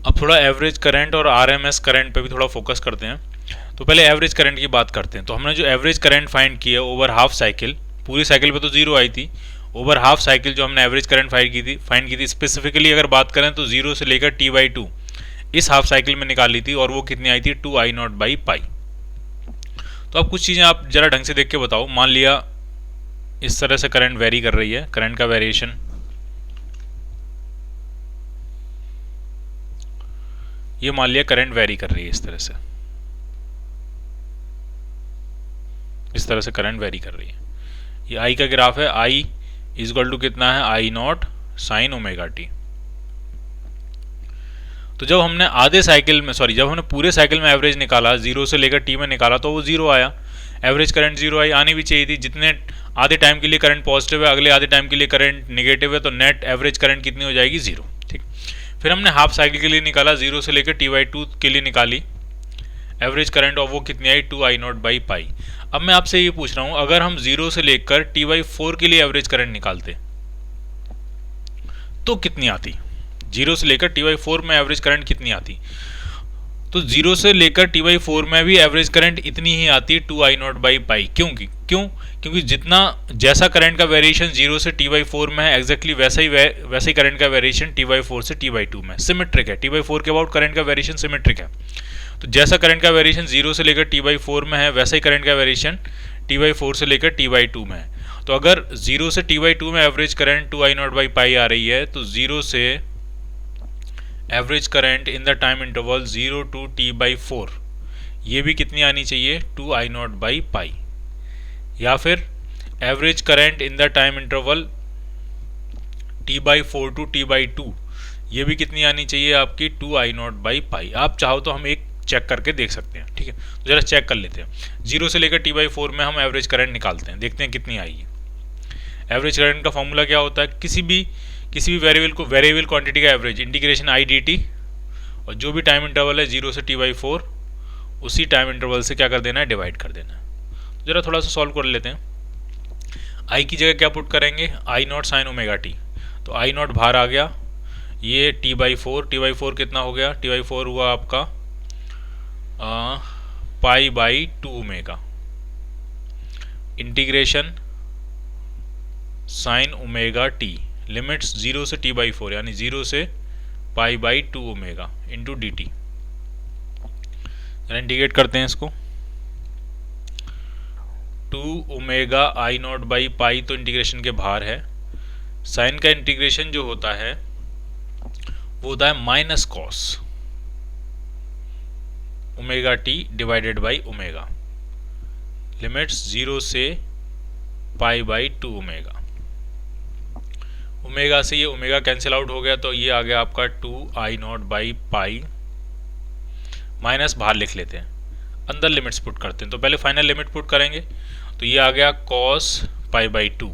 अब थोड़ा average current और आरएमएस करंट पे भी थोड़ा फोकस करते हैं। तो पहले एवरेज करंट की बात करते हैं। तो हमने जो एवरेज करंट फाइंड किया ओवर हाफ साइकिल, पूरी साइकिल पे तो जीरो आई थी, ओवर हाफ साइकिल जो हमने एवरेज करंट फाइंड की थी स्पेसिफिकली अगर बात करें तो जीरो से लेकर t/2 इस हाफ साइकिल में निकाली थी, और वो कितनी आई थी 2I0/पाई। तो अब कुछ चीज़ें आप जरा ढंग से देख के बताओ। मान लिया इस तरह से करंट वेरी कर रही है, करंट का वेरिएशन ये मान लिया करंट वेरी कर रही है इस तरह से करंट वेरी कर रही है। ये आई का ग्राफ है, आई इज इक्वल टू कितना है I0 साइन ओमेगा टी। तो जब हमने जब हमने पूरे साइकिल में एवरेज निकाला, जीरो से लेकर टी में निकाला, तो वो जीरो आया, एवरेज करंट जीरो आई, आनी भी चाहिए थी। जितने आधे टाइम के लिए करंट पॉजिटिव है, अगले आधे टाइम के लिए करंट नेगेटिव है, तो नेट एवरेज करंट कितनी हो जाएगी, जीरो। ठीक, फिर हमने हाफ साइकिल के लिए निकाला, जीरो से लेकर t/2 के लिए निकाली एवरेज करंट, और वो कितनी आई 2I0/पाई। अब मैं आपसे ये पूछ रहा हूँ, अगर हम जीरो से लेकर t/4 के लिए एवरेज करंट निकालते तो कितनी आती, जीरो से लेकर t/4 में एवरेज करंट कितनी आती। तो जीरो से लेकर t/4 में भी एवरेज करंट इतनी ही आती है 2I0/पाई। क्योंकि जितना जैसा करंट का वेरिएशन जीरो से t/4 में है, एग्जैक्टली वैसा ही करंट का वेरिएशन t/4 से t/2 में सिमेट्रिक है। t/4 के अबाउट करंट का वेरिएशन सिमेट्रिक है। तो जैसा करंट का वेरिएशन जीरो से लेकर t/4 में है, वैसा ही करंट का वेरिएशन t/4 से लेकर t/2 में है। तो अगर जीरो से t/2 में एवरेज करंट 2I0/पाई आ रही है, तो जीरो से average current in the time interval 0 to t/4 ये भी कितनी आनी चाहिए 2I0/पाई। या फिर average current in the time interval t/4 to t/2 ये भी कितनी आनी चाहिए आपकी 2I0/पाई। आप चाहो तो हम एक चेक करके देख सकते हैं। ठीक है, तो जरा चेक कर लेते हैं। जीरो से लेकर t/4 में हम एवरेज करंट निकालते हैं, देखते हैं कितनी आई है। एवरेज करंट का फॉर्मूला क्या होता है, किसी भी वेरिएबल क्वांटिटी का एवरेज इंटीग्रेशन I/dt, और जो भी टाइम इंटरवल है जीरो से t/4 उसी टाइम इंटरवल से क्या कर देना है, डिवाइड कर देना है। जरा थोड़ा सा सॉल्व कर लेते हैं। आई की जगह क्या पुट करेंगे, I0 साइन ओमेगा टी, तो I0 बाहर आ गया, ये t/4 कितना हो गया, t/4 हुआ आपका π/2 omega, integration sine omega T, limits zero से t/4 यानी जीरो से π/2 omega into D T. Integrate करते हैं इसको, 2 ओमेगा I0/पाई तो इंटीग्रेशन के बाहर है। साइन का इंटीग्रेशन जो होता है वो होता है minus cos omega T divided by omega, limits zero से π/2 ओमेगा। ओमेगा से ये ओमेगा कैंसिल आउट हो गया, तो ये आ गया आपका 2I0/पाई, माइनस बाहर लिख लेते हैं, अंदर लिमिट्स पुट करते हैं। तो पहले फाइनल लिमिट पुट करेंगे, तो ये आ गया cos π/2,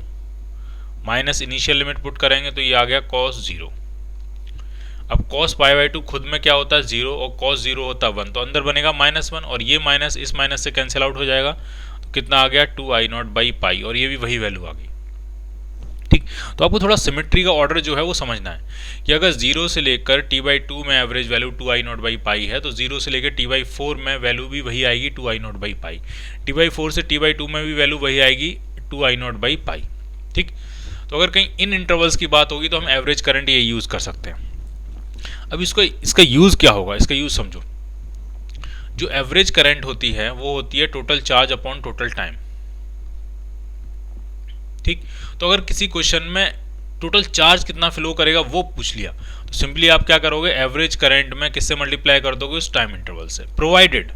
minus initial limit put करेंगे, तो ये आ गया cos 0। अब cos π/2 खुद में क्या होता है 0, और cos 0 होता है 1, तो अंदर बनेगा -1, और ये माइनस इस माइनस से कैंसिल आउट हो जाएगा, तो कितना आ गया 2I0/पाई, और ये भी वही वैल्यू आ गई। ठीक, तो आपको थोड़ा सिमेट्री का ऑर्डर जो है वो समझना है कि अगर 0 से लेकर t/2 में एवरेज वैल्यू 2I0/पाई है, तो 0 से लेकर t/4 में वैल्यू भी वही आएगी 2I0/पाई, t/4 से t/2 में भी वैल्यू वही आएगी 2I0/पाई। ठीक, तो अगर कहीं इन इंटरवल्स की बात होगी तो हम एवरेज करंट ये यूज़ कर सकते हैं। अब इसका यूज़ क्या होगा, इसका यूज़ समझो। जो एवरेज करंट होती है वो होती है total charge upon total time. ठीक, तो अगर किसी क्वेश्चन में टोटल चार्ज कितना फ्लो करेगा वो पूछ लिया, तो सिंपली आप क्या करोगे, एवरेज करंट में किससे मल्टीप्लाई कर दोगे, उस टाइम इंटरवल से, प्रोवाइडेड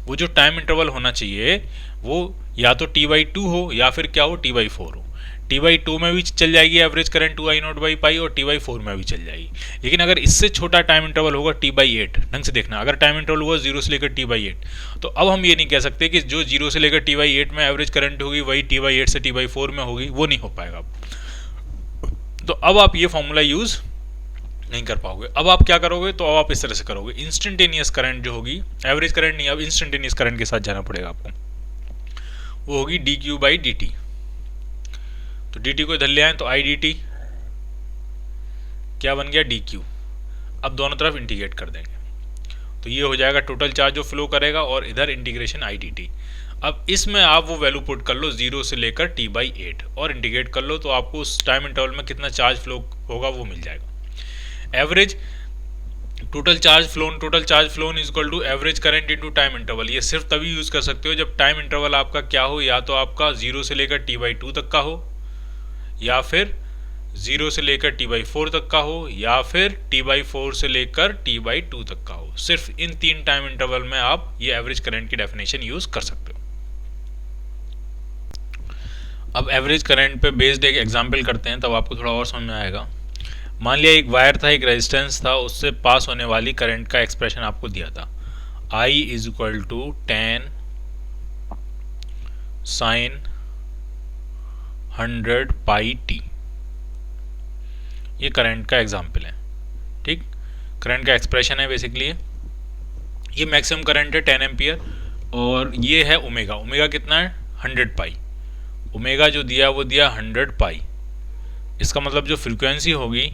वो जो टाइम इंटरवल होना चाहिए वो या तो t/2 हो या फिर क्या हो t/4 हो। t/2 में भी चल जाएगी एवरेज करंट 2I0/पाई, और t/4 में भी चल जाएगी। लेकिन अगर इससे छोटा टाइम इंटरवल होगा t/8, ढंग से देखना, अगर टाइम इंटरवल हुआ 0 से लेकर t/8, तो अब हम ये नहीं कह सकते कि जो 0 से लेकर t/8 में एवरेज करंट होगी वही t/8 से t/4 में होगी, वो नहीं हो पाएगा। तो अब आप ये फॉर्मूला यूज नहीं कर पाओगे। अब आप क्या करोगे, तो अब आप इस तरह से करोगे, इंस्टेंटेनियस करंट जो होगी, एवरेज करंट नहीं, अब इंस्टेंटेनियस करंट के साथ जाना पड़ेगा आपको, वो होगी dq/dt। तो dt को इधर ले आए तो I/dt क्या बन गया dq। अब दोनों तरफ इंटीग्रेट कर देंगे तो ये हो जाएगा टोटल चार्ज जो फ्लो करेगा और इधर इंटीग्रेशन आई डी टी। अब इसमें आप वो वैल्यू पुट कर लो 0 से लेकर t/8 और इंटीग्रेट कर लो तो आपको उस टाइम इंटरवल में कितना चार्ज फ्लो होगा वो मिल जाएगा। Average total charge flown is equal to average current into time interval. ये सिर्फ तभी यूज कर सकते हो जब टाइम इंटरवल आपका क्या हो, या तो आपका 0 से लेकर t/2 तक का हो, या फिर 0 से लेकर t/4 तक का हो, या फिर t/4 से लेकर t/2 तक का हो। सिर्फ इन 3 टाइम इंटरवल में आप ये एवरेज करंट की डेफिनेशन यूज कर सकते हो। अब एवरेज करंट पे बेस्ड एक एग्जांपल करते हैं तब आपको थोड़ा और समझ में आएगा। मान लिया एक वायर था, एक रेजिस्टेंस था, उससे पास होने वाली करंट का एक्सप्रेशन आपको दिया था I is equal to 10 sin 100 pi t. ये करंट का एग्जांपल है, ठीक, करंट का एक्सप्रेशन है बेसिकली। ये मैक्सिमम करंट है 10 एम्पियर और ये है ओमेगा। ओमेगा कितना है 100 पाई। ओमेगा जो दिया वो दिया 100 पाई। इसका मतलब जो फ्रीक्वेंसी होगी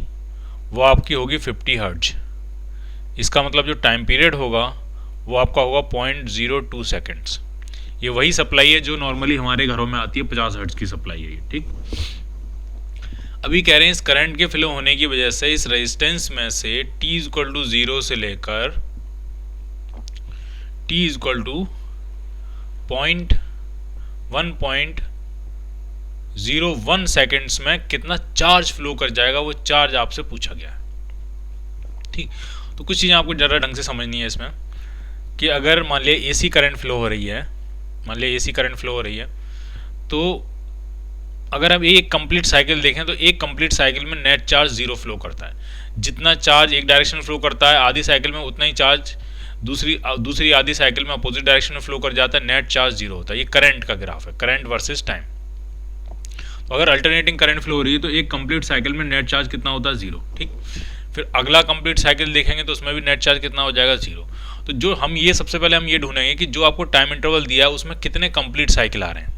वो आपकी होगी 50 हर्ट्ज। इसका मतलब जो टाइम पीरियड होगा वो आपका होगा 0.02 सेकेंड्स। ये वही सप्लाई है जो नॉर्मली हमारे घरों में आती है, 50 हर्ट्ज की सप्लाई है ये, ठीक। अभी कह रहे हैं इस करंट के फ्लो होने की वजह से इस रेजिस्टेंस में से t इज इक्वल टू 0 से लेकर t is equal to 1.01 seconds में कितना चार्ज फ्लो कर जाएगा वो चार्ज आपसे पूछा गया है, ठीक। तो कुछ चीज़ें आपको ज़रा ढंग से समझनी है इसमें कि अगर मान लिया एसी करंट फ्लो हो रही है, तो अगर आप एक कंप्लीट साइकिल देखें तो एक कंप्लीट साइकिल में नेट चार्ज 0 फ्लो करता है। जितना चार्ज एक डायरेक्शन में फ्लो करता है आधी साइकिल में उतना ही चार्ज दूसरी आधी साइकिल में अपोजिट डायरेक्शन में फ्लो कर जाता है, नेट चार्ज 0 होता है। ये करंट का ग्राफ है, करंट वर्सेस टाइम। तो अगर अल्टरनेटिंग करंट फ्लो हो रही है तो एक कंप्लीट साइकिल में नेट चार्ज कितना होता है 0, ठीक। फिर अगला कंप्लीट साइकिल देखेंगे तो उसमें भी नेट चार्ज कितना हो जाएगा 0। तो जो हम ये सबसे पहले हम ये ढूंढेंगे कि जो आपको टाइम इंटरवल दिया है उसमें कितने कंप्लीट साइकिल आ रहे हैं,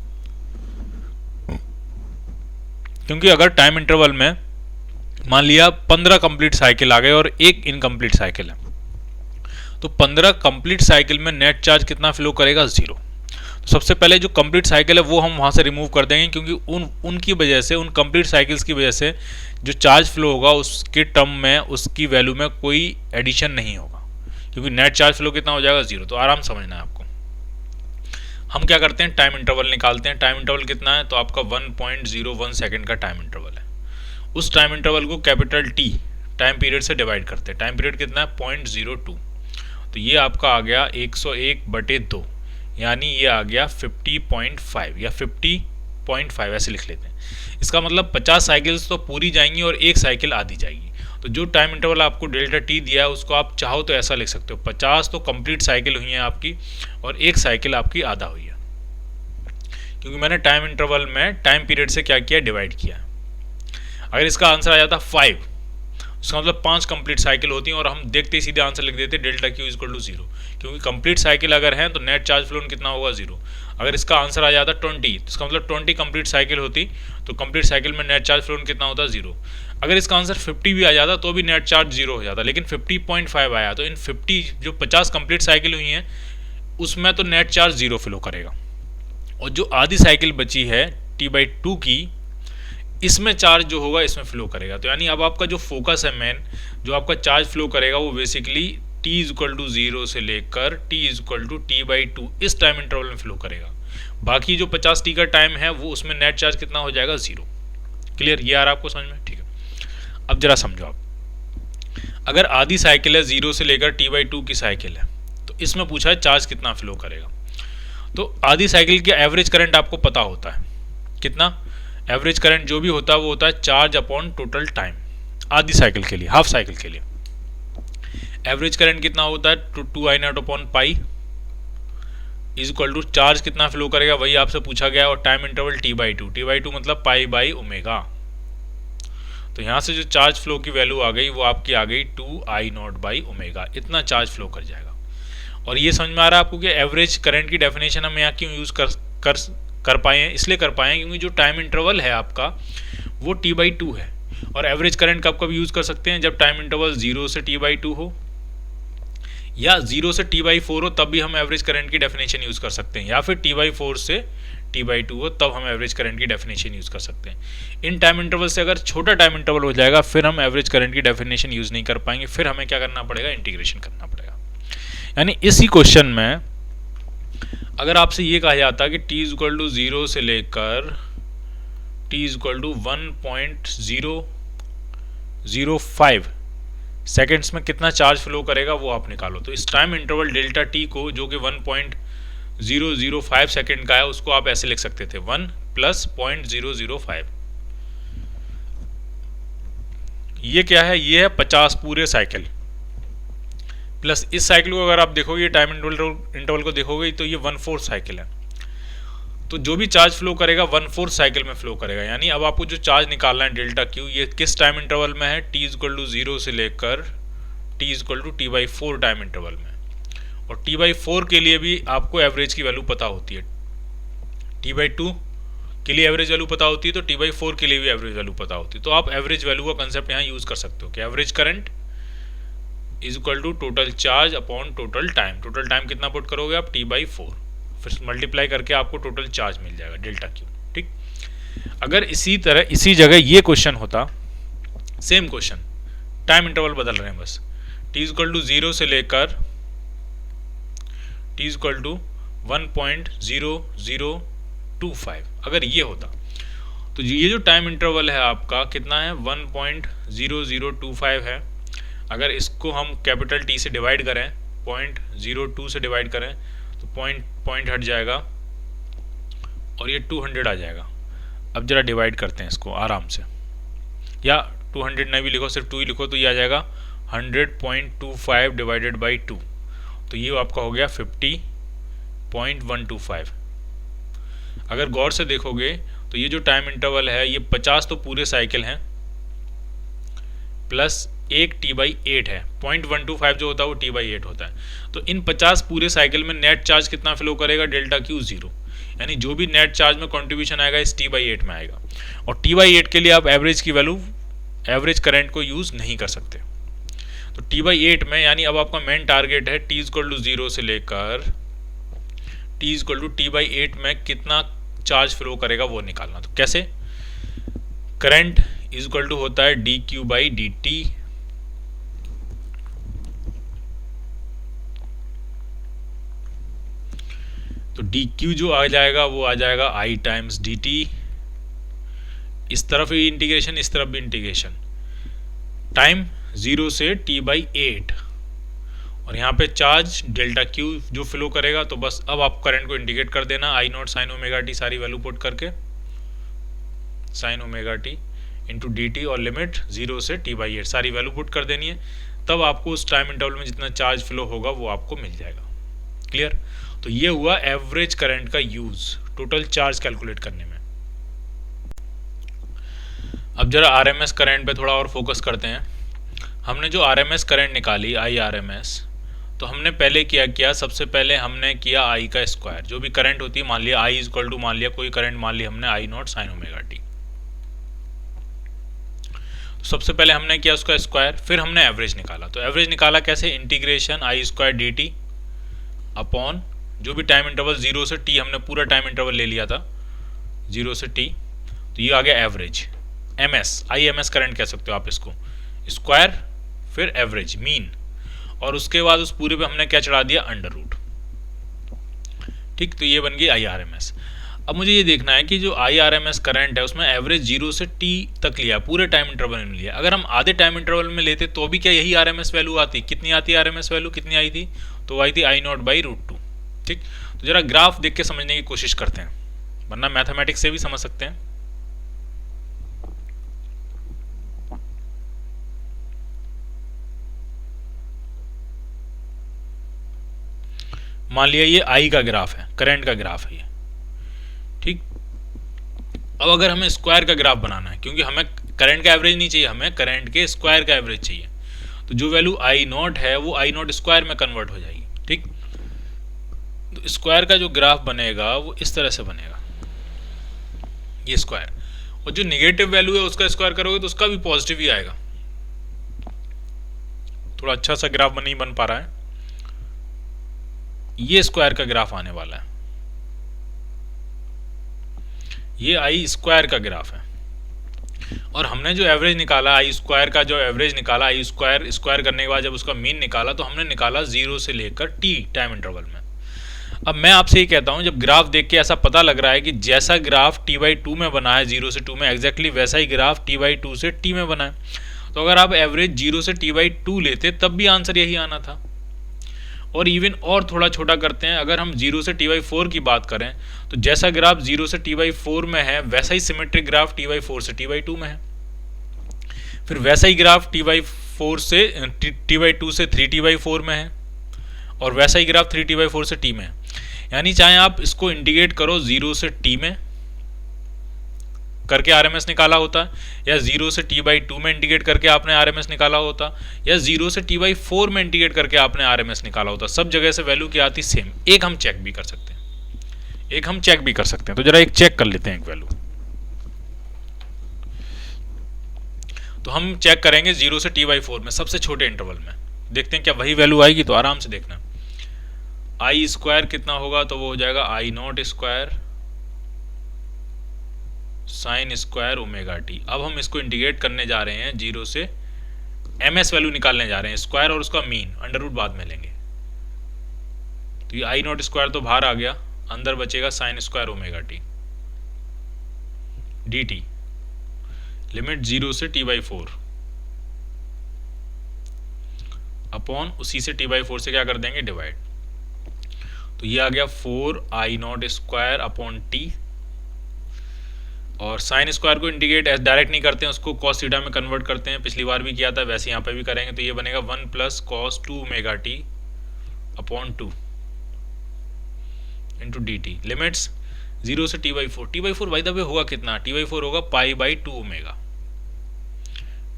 क्योंकि अगर टाइम इंटरवल में मान लिया 15 कंप्लीट साइकिल आ गए और एक इनकम्प्लीट साइकिल है तो 15 कंप्लीट साइकिल में नेट चार्ज कितना फ्लो करेगा 0। तो सबसे पहले जो कंप्लीट साइकिल है वो हम वहाँ से रिमूव कर देंगे, क्योंकि उनकी वजह से, उन कंप्लीट साइकिल्स की वजह से जो चार्ज फ्लो होगा उसके टर्म में, उसकी वैल्यू में कोई एडिशन नहीं होगा, क्योंकि नेट चार्ज फ्लो कितना हो जाएगा 0। तो आराम समझना है आपको। हम क्या करते हैं, टाइम इंटरवल निकालते हैं। टाइम इंटरवल कितना है तो आपका 1.01 सेकेंड का टाइम इंटरवल है। उस टाइम इंटरवल को कैपिटल T टाइम पीरियड से डिवाइड करते हैं। टाइम पीरियड कितना है 0.02, तो ये आपका आ गया 101/2, यानी ये आ गया 50.5 या 50.5 ऐसे लिख लेते हैं। इसका मतलब 50 साइकिल्स तो पूरी जाएंगी और एक साइकिल आधी जाएगी। तो जो टाइम इंटरवल आपको डेल्टा टी दिया है उसको आप चाहो तो ऐसा लिख सकते हो, 50 तो कंप्लीट साइकिल हुई है आपकी और एक साइकिल आपकी आधा हुई है, क्योंकि मैंने टाइम इंटरवल में टाइम पीरियड से क्या किया, डिवाइड किया। अगर इसका आंसर आ जाता 5, उसका मतलब 5 कंप्लीट साइकिल होती हैं और हम देखते ही सीधे आंसर लिख देते delta q is equal to 0, क्योंकि कंप्लीट साइकिल अगर है तो नेट चार्ज फ्लो कितना होगा 0। अगर इसका आंसर आ जाता 20 तो इसका मतलब 20 कंप्लीट साइकिल होती तो कंप्लीट साइकिल में नेट चार्ज फ्लो कितना होता 0। अगर इसका आंसर 50 भी आ जाता तो भी नेट चार्ज 0 हो जाता, लेकिन 50.5 आया तो इन 50 जो 50 कंप्लीट साइकिल हुई हैं उसमें तो नेट चार्ज 0 फ्लो करेगा, और जो आधी साइकिल बची है t/2 की, इसमें चार्ज जो होगा इसमें फ्लो करेगा। तो यानी अब आपका जो फोकस है मेन, जो आपका चार्ज फ्लो करेगा वो basically t is equal to 0 से लेकर t is equal to t/2 इस टाइम इंटरवल में फ्लो करेगा। बाकी जो 50t का टाइम है वो उसमें नेट चार्ज कितना हो जाएगा 0। क्लियर, ये आ रहा है आपको समझ में, ठीक है। अब जरा समझो आप, अगर आधी साइकिल है 0 से लेकर t/2 की साइकिल है तो इसमें पूछा है चार्ज कितना फ्लो करेगा। तो आधी साइकिल की एवरेज करंट आपको पता होता है कितना, एवरेज करंट जो भी होता है वो होता है चार्ज अपॉन टोटल टाइम। आधी साइकिल के लिए, हाफ साइकिल के लिए एवरेज करंट कितना होता है 2I0/पाई इज इक्वल टू चार्ज कितना फ्लो करेगा वही आपसे पूछा गया, और टाइम इंटरवल t/2 मतलब पाई/ओमेगा। तो यहाँ से जो चार्ज फ्लो की वैल्यू आ गई वो आपकी आ गई 2I0/ओमेगा, इतना चार्ज फ्लो कर जाएगा। और ये समझ में आ रहा है आपको कि एवरेज करंट की डेफिनेशन हम यहाँ क्यों यूज़ कर पाए हैं, इसलिए कर पाए हैं क्योंकि जो टाइम इंटरवल है आपका वो t/2 है और एवरेज करंट कब कब यूज़ कर सकते हैं, जब टाइम इंटरवल 0 से t/2 हो या 0 से t/4 हो, तब भी हम एवरेज करंट की डेफिनेशन यूज़ कर सकते हैं, या फिर t/4 से t/2 हो तब हम एवरेज करंट की डेफिनेशन यूज़ कर सकते हैं। इन टाइम इंटरवल से अगर छोटा टाइम इंटरवल हो जाएगा फिर हम एवरेज करंट की डेफिनेशन यूज़ नहीं कर पाएंगे, फिर हमें क्या करना पड़ेगा, इंटीग्रेशन करना पड़ेगा। यानी इसी क्वेश्चन में अगर आपसे ये कहा जाता कि t = 0 से लेकर t = 1.005 सेकेंड्स में कितना चार्ज फ्लो करेगा वो आप निकालो। तो इस टाइम इंटरवल डेल्टा टी को, जो कि 1.005 सेकेंड का है, उसको आप ऐसे लिख सकते थे 1 + 0.005। ये क्या है, ये है 50 पूरे साइकिल प्लस इस साइकिल को अगर आप देखोगे, टाइम इंटरवल को देखोगे तो ये 1/4 साइकिल है। तो जो भी चार्ज फ्लो करेगा 1/4 साइकिल में फ्लो करेगा। यानी अब आपको जो चार्ज निकालना है डेल्टा क्यू, ये किस टाइम इंटरवल में है, t = 0 से लेकर t = t/4 टाइम इंटरवल में। और t/4 के लिए भी आपको एवरेज की वैल्यू पता होती है, t/2 के लिए एवरेज वैल्यू पता होती है, तो t/4 के लिए भी एवरेज वैल्यू पता होती है। तो आप एवरेज वैल्यू का कंसेप्ट यहाँ यूज कर सकते हो कि average current = total charge upon total time. Total time कितना पुट करोगे आप, t/4, फिर मल्टीप्लाई करके आपको टोटल चार्ज मिल जाएगा डेल्टा क्यू। ठीक, अगर इसी तरह इसी जगह ये क्वेश्चन होता, सेम क्वेश्चन, टाइम इंटरवल बदल रहे हैं बस, t = 0 से लेकर t = 1.0025, अगर ये होता तो ये जो टाइम इंटरवल है आपका कितना है, 1.0025 है। अगर इसको हम कैपिटल T से डिवाइड करें, 0.02 से डिवाइड करें तो पॉइंट हट जाएगा और ये 200 आ जाएगा। अब जरा डिवाइड करते हैं इसको आराम से, या 200 नहीं भी लिखो, सिर्फ 2 ही लिखो, तो ये आ जाएगा 100.25 डिवाइडेड बाई 2, तो ये आपका हो गया 50.125। अगर गौर से देखोगे तो ये जो टाइम इंटरवल है ये 50 तो पूरे साइकिल हैं प्लस एक t/8 है, 0.125 जो होता है वो t/8 होता है। तो इन 50 पूरे साइकिल में नेट चार्ज कितना फ्लो करेगा, डेल्टा क्यू 0, यानी जो भी नेट चार्ज में कंट्रीब्यूशन आएगा इस t/8 में आएगा। और t/8 के लिए आप एवरेज की वैल्यू, एवरेज करंट को यूज नहीं कर सकते। तो t/8 में, यानी अब आपका मेन टारगेट है t = 0 से लेकर t = t/8 में कितना चार्ज फ्लो करेगा वो निकालना। तो कैसे, करंट = होता है dq/dt, तो dq जो आ जाएगा वो आ जाएगा I × dt। इस तरफ भी इंटीग्रेशन, इस तरफ भी इंटीग्रेशन, टाइम 0 से t/8, और यहाँ पे चार्ज डेल्टा क्यू जो फ्लो करेगा। तो बस अब आप करंट को इंटीग्रेट कर देना, I0 sin ωt सारी वैल्यू पुट करके, sin ωt इंटू dt और लिमिट 0 से t/8 सारी वैल्यू पुट कर देनी है। तब आपको उस टाइम इंटरवल में जितना चार्ज फ्लो होगा वो आपको मिल जाएगा। क्लियर। तो ये हुआ एवरेज करंट का यूज टोटल चार्ज कैलकुलेट करने में। अब जरा आरएमएस करंट पे थोड़ा और फोकस करते हैं। हमने जो आरएमएस करंट निकाली IRMS, तो हमने पहले किया, सबसे पहले हमने किया I का स्क्वायर, जो भी करंट होती है, मान लिया I = मान लिया कोई करंट, मान लिया हमने I0 sin ωt। सबसे पहले हमने किया उसका स्क्वायर, फिर हमने एवरेज निकाला। तो एवरेज निकाला कैसे, इंटीग्रेशन I² dt अपॉन जो भी टाइम इंटरवल 0 से t, हमने पूरा टाइम इंटरवल ले लिया था 0 से t, तो ये आ गया एवरेज, IMS करंट कह सकते हो आप इसको, स्क्वायर फिर एवरेज मीन, और उसके बाद उस पूरे पे हमने क्या चढ़ा दिया, √। ठीक, तो ये बन गई IRMS। अब मुझे ये देखना है कि जो IRMS करंट है उसमें एवरेज 0 से t तक लिया, पूरे टाइम इंटरवल में लिया। अगर हम आधे टाइम इंटरवल में लेते तो भी क्या यही RMS वैल्यू आती, कितनी आती है RMS वैल्यू, कितनी आई थी, तो आई थी I0/√2। ठीक, तो जरा ग्राफ देख के समझने की कोशिश करते हैं, वरना मैथमेटिक्स से भी समझ सकते हैं। मान लिया ये I का ग्राफ है, करंट का ग्राफ है ये। ठीक, अब अगर हमें स्क्वायर का ग्राफ बनाना है, क्योंकि हमें करंट का एवरेज नहीं चाहिए, हमें करंट के स्क्वायर का एवरेज चाहिए, तो जो वैल्यू I0 है वो I0 स्क्वायर में कन्वर्ट हो जाएगी। ठीक, स्क्वायर का जो ग्राफ बनेगा वो इस तरह से बनेगा, ये स्क्वायर, और जो निगेटिव वैल्यू है उसका स्क्वायर करोगे तो उसका भी पॉजिटिव ही आएगा। थोड़ा अच्छा सा ग्राफ नहीं बन पा रहा है, ये स्क्वायर का ग्राफ आने वाला है, ये आई स्क्वायर का ग्राफ है। और हमने जो एवरेज निकाला आई स्क्वायर का, जो एवरेज निकाला आई स्क्वायर स्क्वायर करने के बाद जब उसका मीन निकाला तो हमने निकाला 0 से लेकर टी टाइम इंटरवल में। अब मैं आपसे ये कहता हूँ, जब ग्राफ देख के ऐसा पता लग रहा है कि जैसा ग्राफ t/2 में बना है 0 से 2 में, एग्जैक्टली वैसा ही ग्राफ t/2 से t में बना है, तो अगर आप एवरेज 0 से t/2 लेते तब भी आंसर यही आना था। और इवन और थोड़ा छोटा करते हैं, अगर हम 0 से t/4 की बात करें तो जैसा ग्राफ 0 से t/4 में है वैसा ही सिमेट्रिक ग्राफ t/4 से t/2 में है, फिर वैसा ही ग्राफ t/4 से t/2 से 3t/4 में है, और वैसा ही ग्राफ 3t/4 से t में है। यानी चाहे आप इसको इंटीग्रेट करो 0 से t में करके आरएमएस निकाला होता, या 0 से t/2 में इंटीग्रेट करके आपने आरएमएस निकाला होता, या 0 से t/4 में इंटीग्रेट करके आपने आरएमएस निकाला होता, सब जगह से वैल्यू क्या आती सेम। एक हम चेक भी कर सकते हैं, तो जरा एक चेक कर लेते हैं एक वैल्यू। तो हम चेक करेंगे 0 से t/4 में सबसे छोटे इंटरवल में, देखते हैं क्या वही वैल्यू आएगी। तो आराम से देखना, आई स्क्वायर कितना होगा, तो वो हो जाएगा I naught square sine square omega T. अब हम इसको इंटीग्रेट करने जा रहे हैं 0 से एमएस वैल्यू निकालने जा रहे हैं, स्क्वायर और उसका मीन अंडर रूट बाद में लेंगे। तो ये आई नॉट स्क्वायर तो बाहर आ गया, अंदर बचेगा sign square omega T D T, limit 0 से t/4 अपॉन उसी से t/4 से क्या कर देंगे डिवाइड। तो ये आ गया 4 I naught square upon T, और साइन स्क्वायर को इंटीग्रेट डायरेक्ट नहीं करते हैं, उसको कॉस थीटा में कन्वर्ट करते हैं, पिछली बार भी किया था वैसे यहाँ पे भी करेंगे। तो ये बनेगा 1 plus cos 2 omega T upon 2 into D T, limits 0 से t/4। t/4 by the way होगा कितना, t/4 होगा π/2 ओमेगा,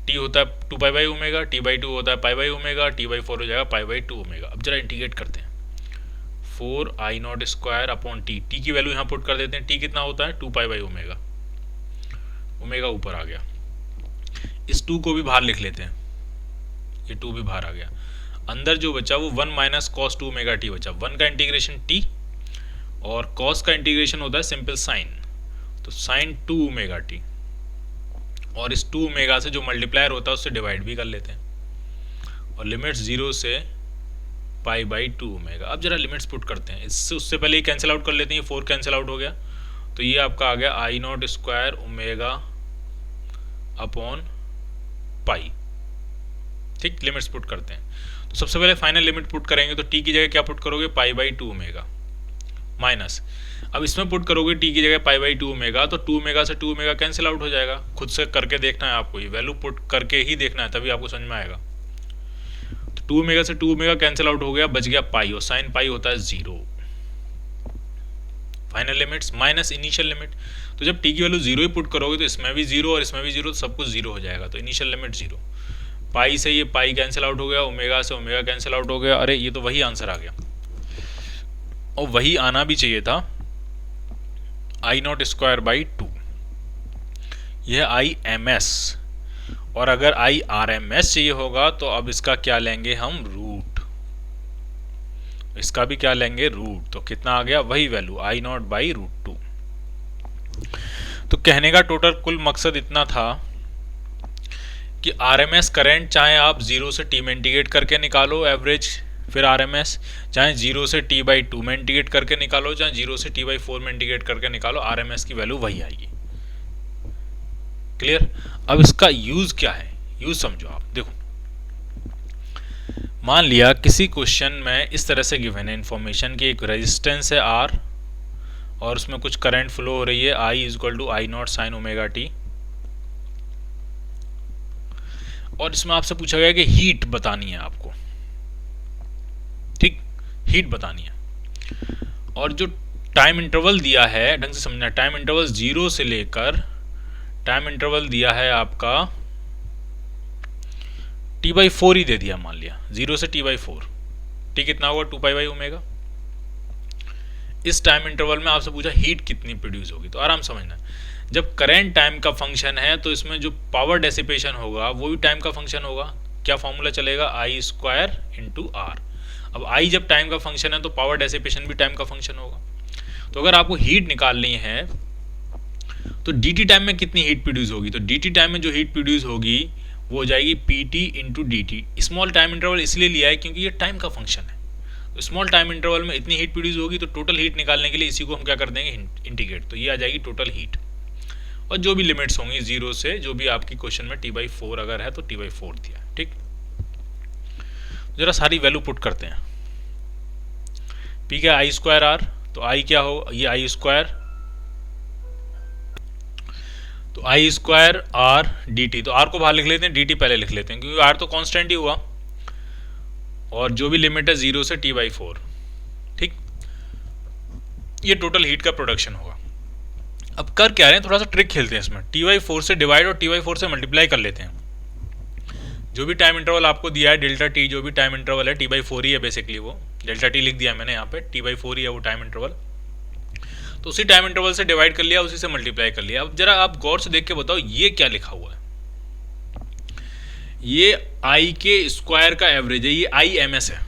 t होता है 2π ओमेगा, t/2 होता है π ओमेगा, t/4 हो जाएगा π/2 ओमेगा। अब जरा इंटीग्रेट करते हैं, 4 I naught square upon T, T की वैल्यू यहाँ पुट कर देते हैं, टी कितना होता है 2π ओमेगा, ओमेगा ऊपर आ गया, इस 2 को भी बाहर लिख लेते हैं, ये 2 भी बाहर आ गया, अंदर जो बचा वो 1 माइनस कॉस 2 ओमेगा टी बचा, 1 का इंटीग्रेशन टी और कॉस का इंटीग्रेशन होता है सिंपल साइन, तो साइन 2 ओमेगा टी, और इस 2 ओमेगा से जो मल्टीप्लायर होता है उससे डिवाइड भी कर लेते हैं, और लिमिट्स 0 से π/2 ओमेगा। अब जरा लिमिट्स पुट करते हैं, इससे उससे पहले ही कैंसिल आउट कर लेते हैं, 4 कैंसिल आउट हो गया, तो ये आपका आ गया I naught square omega upon pi. ठीक, लिमिट्स पुट करते हैं। तो सबसे पहले फाइनल लिमिट पुट करेंगे, तो टी की जगह क्या पुट करोगे π/2 ओमेगा माइनस, अब इसमें पुट करोगे टी की जगह π/2 ओमेगा, तो 2 ओमेगा से 2 ओमेगा कैंसिल आउट हो जाएगा। खुद से करके देखना है आपको, ये वैल्यू पुट करके ही देखना है तभी आपको समझ में आएगा। तो 2 ओमेगा से 2 ओमेगा कैंसिल आउट हो गया, बच गया पाई, और साइन पाई होता है 0। Final limits minus initial limit, तो जब टी की वैल्यू 0 ही पुट करोगे तो इसमें भी 0 और इसमें भी 0, तो सब कुछ 0 हो जाएगा। तो इनिशियल लिमिट 0, पाई से ये पाई कैंसिल आउट हो गया, ओमेगा से ओमेगा कैंसिल आउट हो गया। अरे ये तो वही आंसर आ गया, और वही आना भी चाहिए था, आई नॉट स्क्वायर बाई 2, यह आई एम एस। और अगर आई आर एम एस चाहिए होगा तो अब इसका क्या लेंगे हम, रूट, इसका भी क्या लेंगे रूट, तो कितना आ गया वही वैल्यू आई नॉट बाई √2। तो कहने का टोटल कुल मकसद इतना था कि आरएमएस करंट चाहे आप 0 से t में इंटीग्रेट करके निकालो एवरेज, फिर आरएमएस चाहे 0 से t/2 में इंटीग्रेट करके निकालो, चाहे 0 से t/4 में इंटीग्रेट करके निकालो, आरएमएस की वैल्यू वही आएगी। क्लियर। अब इसका यूज क्या है, यूज समझो आप। देखो, मान लिया किसी क्वेश्चन में इस तरह से गिवन है इंफॉर्मेशन की एक रेजिस्टेंस है R और उसमें कुछ करंट फ्लो हो रही है I = I not sign omega T, और इसमें आपसे पूछा गया कि हीट बतानी है आपको, ठीक, हीट बतानी है। और जो टाइम इंटरवल दिया है, ढंग से समझना, टाइम इंटरवल 0 से लेकर टाइम इंटरवल दिया है आपका t/4 ही दे दिया, मान लिया 0 से t/4, t कितना होगा 2π ओमेगा। इस टाइम इंटरवल में आपसे पूछा हीट कितनी प्रोड्यूस होगी, तो आराम समझना, जब करेंट टाइम का फंक्शन है तो इसमें जो पावर डेसिपेशन होगा वो भी टाइम का फंक्शन होगा। क्या फॉर्मूला चलेगा, आई स्क्वायर इंटू आर। अब आई जब टाइम का फंक्शन है तो पावर डेसिपेशन भी टाइम का फंक्शन होगा। तो अगर आपको हीट निकालनी है तो डी टी टाइम में कितनी हीट प्रोड्यूस होगी, तो डी टी टाइम में जो हीट प्रोड्यूस होगी वो हो जाएगी P T into D T. Small time interval इसलिए लिया है क्योंकि ये टाइम का फंक्शन है। तो स्मॉल टाइम इंटरवल में इतनी हीट प्रोड्यूस होगी, तो टोटल हीट निकालने के लिए इसी को हम क्या कर देंगे, इंटीग्रेट, तो ये आ जाएगी टोटल हीट। और जो भी लिमिट्स होंगी जीरो से, जो भी आपकी क्वेश्चन में T/4 अगर है तो T/4 दिया है। ठीक, जरा सारी वैल्यू पुट करते हैं। पी क्या, आई स्क्वायर आर, तो आई क्या हो, ये आई स्क्वायर, तो आई स्क्वायर आर डी टी। तो आर को बाहर लिख लेते हैं, डी टी पहले लिख लेते हैं क्योंकि आर तो कांस्टेंट ही हुआ, और जो भी लिमिट है 0 से T/4। ठीक, ये टोटल हीट का प्रोडक्शन होगा। अब कर क्या रहे हैं, थोड़ा सा ट्रिक खेलते हैं इसमें। T/4 से डिवाइड और T/4 से मल्टीप्लाई कर लेते हैं। जो भी टाइम इंटरवल आपको दिया है डेल्टा टी, जो भी टाइम इंटरवल है T/4 ही है बेसिकली, वो डेल्टा टी लिख दिया मैंने यहाँ पे, T/4 ही है वो टाइम इंटरवल। तो उसी टाइम इंटरवल से डिवाइड कर लिया, उसी से मल्टीप्लाई कर लिया। अब जरा आप गौर से देख के बताओ ये क्या लिखा हुआ है। ये आई के स्क्वायर का एवरेज है, ये आई एम एस है,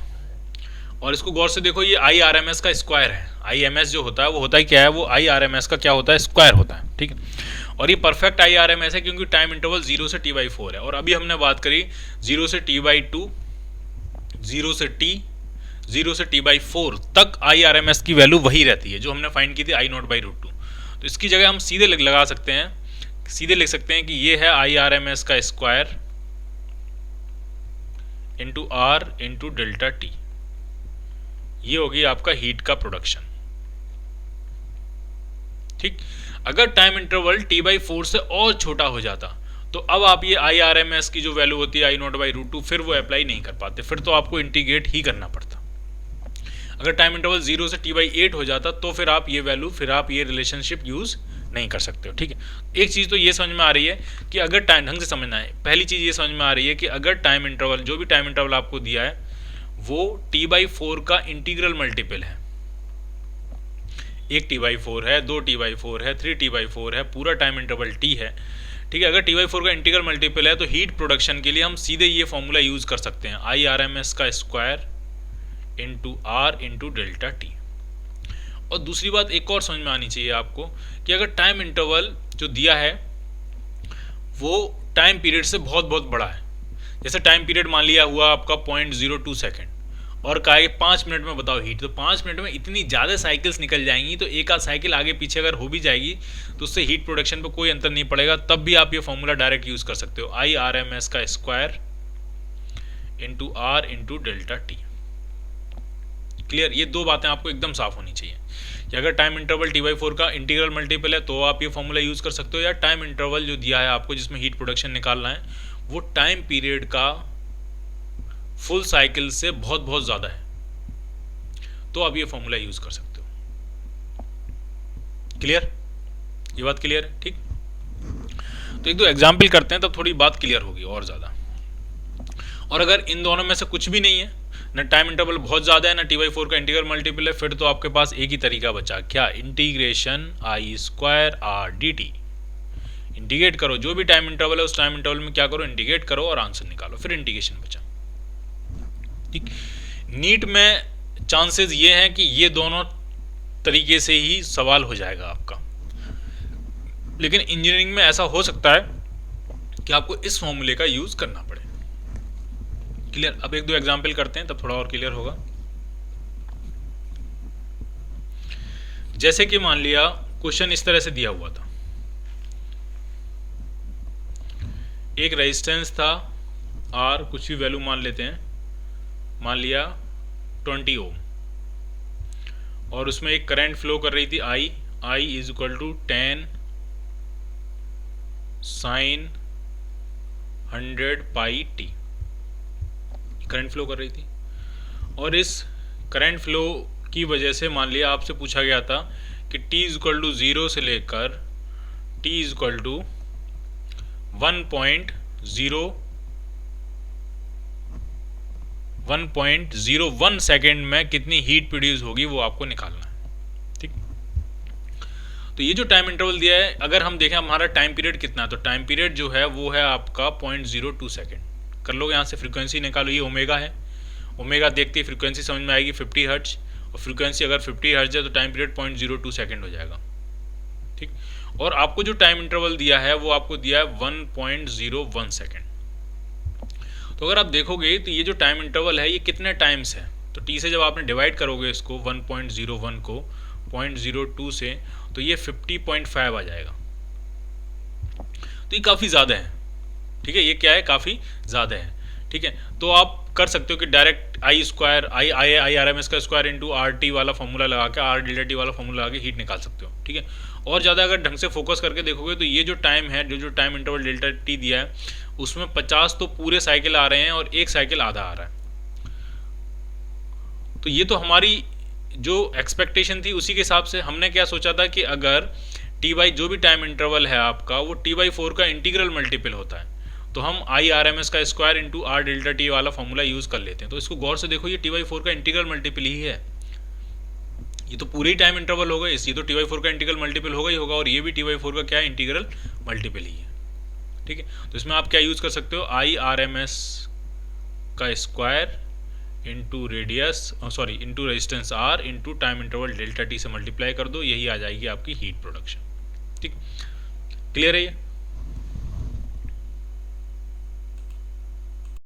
और इसको गौर से देखो, ये आई आर एम एस का स्क्वायर है। आई एम एस जो होता है वो होता है क्या है, वो आई आर एम एस का क्या होता है, स्क्वायर होता है। ठीक है, और ये perfect I R M S है क्योंकि टाइम इंटरवल 0 से T/4 है। और अभी हमने बात करी 0 से T/2, 0 से T, 0 से T/4 तक आई आर एम एस की वैल्यू वही रहती है जो हमने फाइंड की थी I0/√2। तो इसकी जगह हम सीधे लगा सकते हैं, सीधे लिख सकते हैं कि ये है आई आर एम एस का square into R into delta t. ये होगी आपका हीट का प्रोडक्शन। ठीक, अगर टाइम इंटरवल T/4 से और छोटा हो जाता तो अब आप ये आई आर एम एस की जो वैल्यू होती है I0/√2 फिर वो अप्लाई नहीं कर पाते, फिर तो आपको इंटीग्रेट ही करना पड़ता। अगर टाइम इंटरवल 0 से T/8 हो जाता तो फिर आप ये वैल्यू, फिर आप ये रिलेशनशिप यूज नहीं कर सकते हो। ठीक है, एक चीज़ तो ये समझ में आ रही है कि अगर टाइम, ढंग से समझना है, पहली चीज़ ये समझ में आ रही है कि अगर टाइम इंटरवल, जो भी टाइम इंटरवल आपको दिया है वो T/4 का इंटीग्रल मल्टीपल है। एक T/4 है, 2 T/4 है, 3 T/4 है, पूरा टाइम इंटरवल T है। ठीक है, अगर T/4 का इंटीग्रल मल्टीपल है तो हीट प्रोडक्शन के लिए हम सीधे ये फॉर्मूला यूज कर सकते हैं, आई आर एम एस का square into R into delta t. और दूसरी बात एक और समझ में आनी चाहिए आपको कि अगर टाइम इंटरवल जो दिया है वो टाइम पीरियड से बहुत बहुत बड़ा है, जैसे टाइम पीरियड मान लिया हुआ आपका 0.02 सेकेंड, और कहा कि 5 मिनट में बताओ हीट, तो 5 मिनट में इतनी ज़्यादा साइकिल्स निकल जाएंगी, तो एक आध साइकिल आगे पीछे अगर हो भी जाएगी तो उससे हीट प्रोडक्शन पे कोई अंतर नहीं पड़ेगा। तब भी आप ये फॉर्मूला डायरेक्ट यूज़ कर सकते हो, आई आर एम एस का square into R into delta t. Clear, ये दो बातें आपको एकदम साफ होनी चाहिए कि अगर टाइम इंटरवल T/4 का इंटीग्रल मल्टीपल है तो आप ये फॉर्मूला यूज़ कर सकते हो, या टाइम इंटरवल जो दिया है आपको जिसमें हीट प्रोडक्शन निकालना है वो टाइम पीरियड का फुल साइकिल से बहुत बहुत ज़्यादा है, तो आप ये फॉर्मूला यूज़ कर सकते हो। क्लियर, ये बात क्लियर है। ठीक, तो एक दो एग्जाम्पल करते हैं तब थोड़ी बात क्लियर होगी और ज़्यादा। और अगर इन दोनों में से कुछ भी नहीं है, ना टाइम इंटरवल बहुत ज़्यादा है, ना T/4 का इंटीग्रल मल्टीपल है, फिर तो आपके पास एक ही तरीका बचा, क्या, इंटीग्रेशन आई square R D T. Integrate करो, जो भी टाइम इंटरवल है उस टाइम इंटरवल में क्या करो, इंटीग्रेट करो और आंसर निकालो, फिर इंटीग्रेशन बचा। ठीक, नीट में चांसेस ये हैं कि ये दोनों तरीके से ही सवाल हो जाएगा आपका, लेकिन इंजीनियरिंग में ऐसा हो सकता है कि आपको इस फॉर्मूले का यूज करना पड़े। क्लियर, अब एक दो एग्जाम्पल करते हैं तब थोड़ा और क्लियर होगा। जैसे कि मान लिया क्वेश्चन इस तरह से दिया हुआ था, एक रेजिस्टेंस था आर, कुछ भी वैल्यू मान लेते हैं, मान लिया 20 ओम, और उसमें एक करंट फ्लो कर रही थी I, I is equal to 10 sine 100 pi T, current flow कर रही थी। और इस करंट फ्लो की वजह से मान लिया आपसे पूछा गया था कि t इज इक्वल टू 0 से लेकर t is equal to 1.01 second में कितनी हीट प्रोड्यूस होगी वो आपको निकालना है। ठीक, तो ये जो टाइम इंटरवल दिया है, अगर हम देखें हमारा टाइम पीरियड कितना है, तो टाइम पीरियड जो है वो है आपका 0.02 सेकेंड। कर लोगे यहाँ से फ्रीक्वेंसी निकालो, ये ओमेगा है, ओमेगा देखते ही फ्रीक्वेंसी समझ में आएगी 50 हर्ट्ज, और फ्रीक्वेंसी अगर 50 हर्ट्ज है तो टाइम पीरियड 0.02 सेकेंड हो जाएगा। ठीक, और आपको जो टाइम इंटरवल दिया है वो आपको दिया है 1.01 सेकेंड। तो अगर आप देखोगे तो ये जो टाइम इंटरवल है ये कितने टाइम्स है, तो टी से जब आपने डिवाइड करोगे इसको 1.01 को 0.02 से, तो ये 50.5 आ जाएगा। तो ये काफ़ी ज़्यादा है। ठीक है, ये क्या है, काफ़ी ज़्यादा है। ठीक है, तो आप कर सकते हो कि direct I square I R M S का स्क्वायर इंटू आर टी वाला फॉर्मूला लगा के, आर डेल्टा टी वाला फॉर्मूला लगा के हीट निकाल सकते हो। ठीक है, और ज़्यादा अगर ढंग से फोकस करके देखोगे तो ये जो टाइम है, जो टाइम इंटरवल डेल्टा टी दिया है, उसमें 50 तो पूरे साइकिल आ रहे हैं और एक साइकिल आधा आ रहा है। तो ये तो हमारी जो एक्सपेक्टेशन थी उसी के हिसाब से हमने क्या सोचा था कि अगर टी बाई जो भी टाइम इंटरवल है आपका वो t/4 का इंटीग्रल मल्टीपल होता है, तो हम आई आर एम एस का square into are delta T वाला फॉर्मूला यूज़ कर लेते हैं। तो इसको गौर से देखो, ये t/4 का इंटीग्रल मल्टीपल ही है। ये तो पूरे ही टाइम इंटरवल होगा, इसलिए तो t/4 का इंटीग्रल मल्टीपल होगा ही होगा, और ये भी t/4 का क्या है, इंटीग्रल मल्टीपल ही है। ठीक है, तो इसमें आप क्या यूज़ कर सकते हो, आई आर एम एस का square into radius sorry into resistance R into time interval delta T से मल्टीप्लाई कर दो, यही आ जाएगी आपकी हीट प्रोडक्शन। ठीक, क्लियर है ये?